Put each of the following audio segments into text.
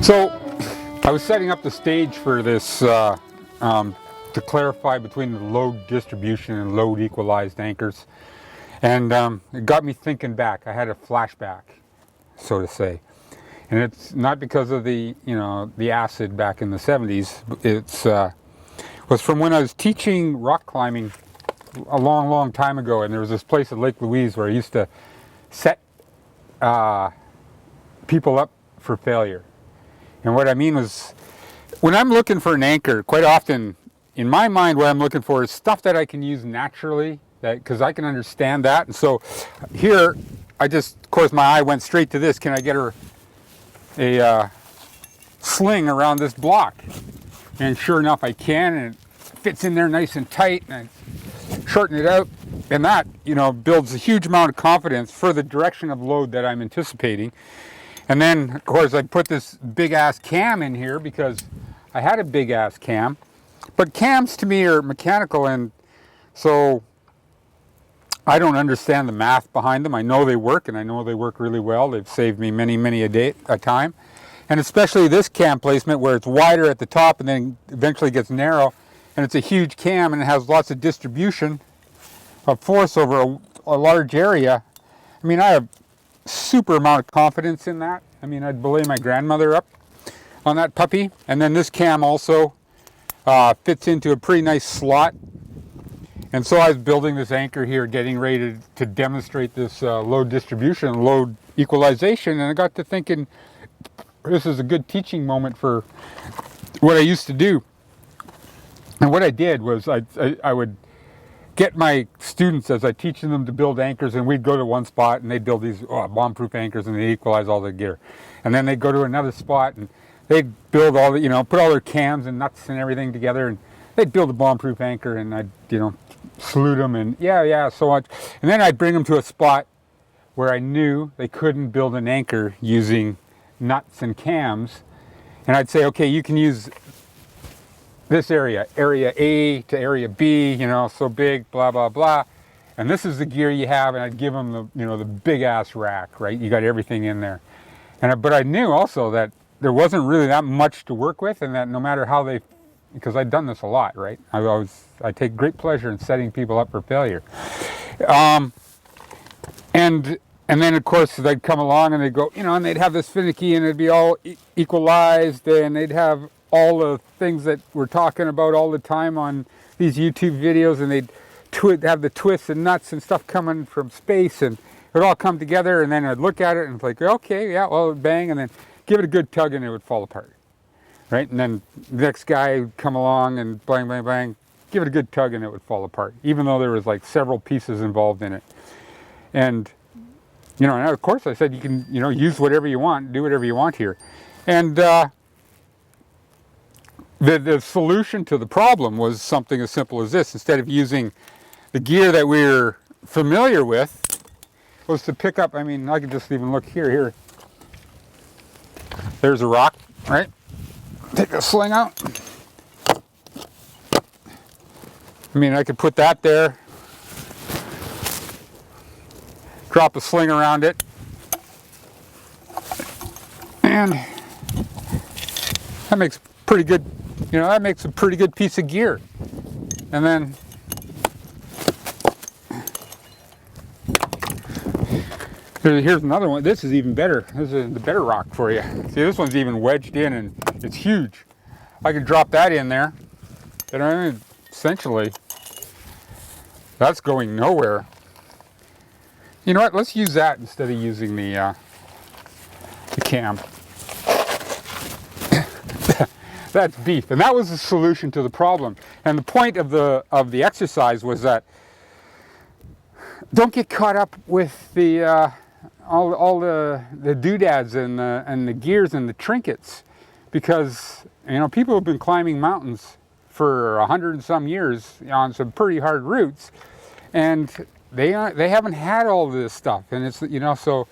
So I was setting up the stage for this to clarify between the load distribution and load equalized anchors, and it got me thinking back. I had a flashback, so to say, and it's not because of the the acid back in the 70s. It's was from when I was teaching rock climbing a long time ago, and there was this place at Lake Louise where I used to set people up for failure. And what I mean was, when I'm looking for an anchor, quite often, in my mind, what I'm looking for is stuff that I can use naturally, because I can understand that. And so here, of course, my eye went straight to this. Can I get a sling around this block? And sure enough, I can, and it fits in there nice and tight, and I shorten it out. And that, builds a huge amount of confidence for the direction of load that I'm anticipating. And then, of course, I put this big-ass cam in here because I had a big-ass cam. But cams, to me, are mechanical, and so I don't understand the math behind them. I know they work, and I know they work really well. They've saved me many a time. And especially this cam placement where it's wider at the top and then eventually gets narrow. And it's a huge cam, and it has lots of distribution of force over a large area. I mean, I have super amount of confidence in that. I mean, I'd belay my grandmother up on that puppy. And then this cam also fits into a pretty nice slot. And so I was building this anchor here, getting ready to demonstrate this load distribution, load equalization, and I got to thinking, this is a good teaching moment for what I used to do. And what I did was I would get my students, as I teaching them to build anchors, and we'd go to one spot and they'd build these bomb-proof anchors, and they equalize all the gear. And then they'd go to another spot and they'd build all the, put all their cams and nuts and everything together, and they'd build a bomb-proof anchor, and I'd, salute them and yeah, so much. And then I'd bring them to a spot where I knew they couldn't build an anchor using nuts and cams. And I'd say, okay, you can use this area A to area B, so big, blah, blah, blah. And this is the gear you have, and I'd give them the big ass rack, right? You got everything in there. But I knew also that there wasn't really that much to work with, and that no matter how because I'd done this a lot, right? I take great pleasure in setting people up for failure. And then of course they'd come along and they'd go, and they'd have this finicky, and it'd be all equalized, and they'd have all the things that we're talking about all the time on these YouTube videos, and they'd have the twists and nuts and stuff coming from space, and it would all come together, and then I'd look at it and it's like, okay, yeah, well, bang, and then give it a good tug and it would fall apart, right? And then the next guy would come along and bang, bang, bang, give it a good tug and it would fall apart, even though there was like several pieces involved in it. And, and of course I said, you can, use whatever you want, do whatever you want here. And, the solution to the problem was something as simple as this. Instead of using the gear that we're familiar with, was to pick up, I could just even look here. There's a rock, right? Take the sling out. I could put that there, drop a sling around it, and that makes pretty good, that makes a pretty good piece of gear. And then here's another one. This is even better. This is the better rock for you. See, this one's even wedged in, and it's huge. I can drop that in there, and essentially that's going nowhere. You know what? Let's use that instead of using the cam. That's beef, and that was the solution to the problem. And the point of the exercise was that don't get caught up with the all the doodads and the gears and the trinkets, because people have been climbing mountains for 100 and some years on some pretty hard routes, and they haven't had all of this stuff, and it's so.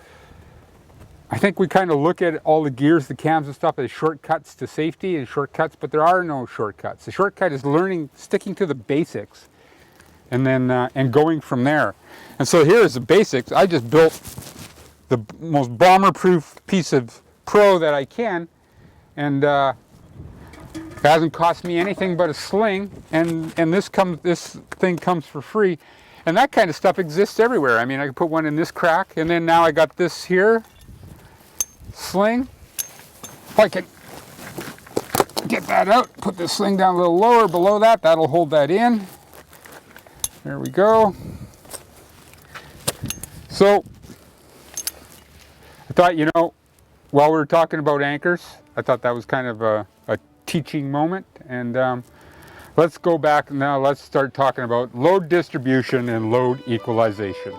I think we kind of look at all the gears, the cams and stuff as shortcuts to safety and shortcuts, but there are no shortcuts. The shortcut is sticking to the basics, and then and going from there. And so here's the basics. I just built the most bomber-proof piece of pro that I can, and it hasn't cost me anything but a sling, and this thing comes for free. And that kind of stuff exists everywhere. I mean, I can put one in this crack, and then now I got this here sling. If I can get that out, put the sling down a little lower below that, that'll hold that in. There we go. So I thought, you know, while we were talking about anchors, I thought that was kind of a teaching moment. And let's go back now, let's start talking about load distribution and load equalization.